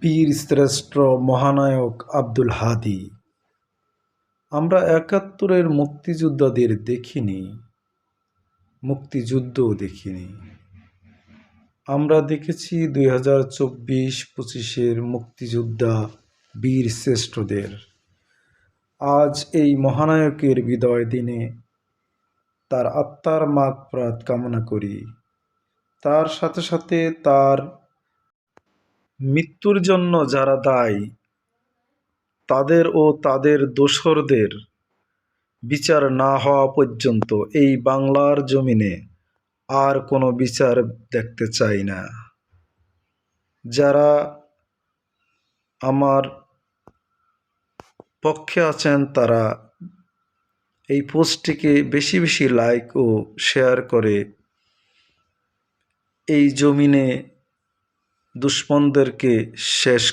বীর শ্রেষ্ঠ মহানায়ক আব্দুল হাদী। আমরা ৭১-এর মুক্তিযোদ্ধাদের দেখিনি, মুক্তিযুদ্ধও দেখিনি। আমরা দেখেছি ২০২৪-২৫-এর মুক্তিযোদ্ধা বীর শ্রেষ্ঠদের। আজ এই মহানায়কের বিদায় দিনে তার আত্মার মাগফিরাত কামনা করি। তার সাথে সাথে তার মৃত্যুর জন্য যারা দায়ী তাদের ও তাদের দোসরদের বিচার না হওয়া পর্যন্ত এই বাংলার জমিনে আর কোনো বিচার দেখতে চাই না। যারা আমার পক্ষে আছেন তারা এই পোস্টটিকে বেশি বেশি লাইক ও শেয়ার করে এই জমিনে দুশ্মনদেরকে শেষ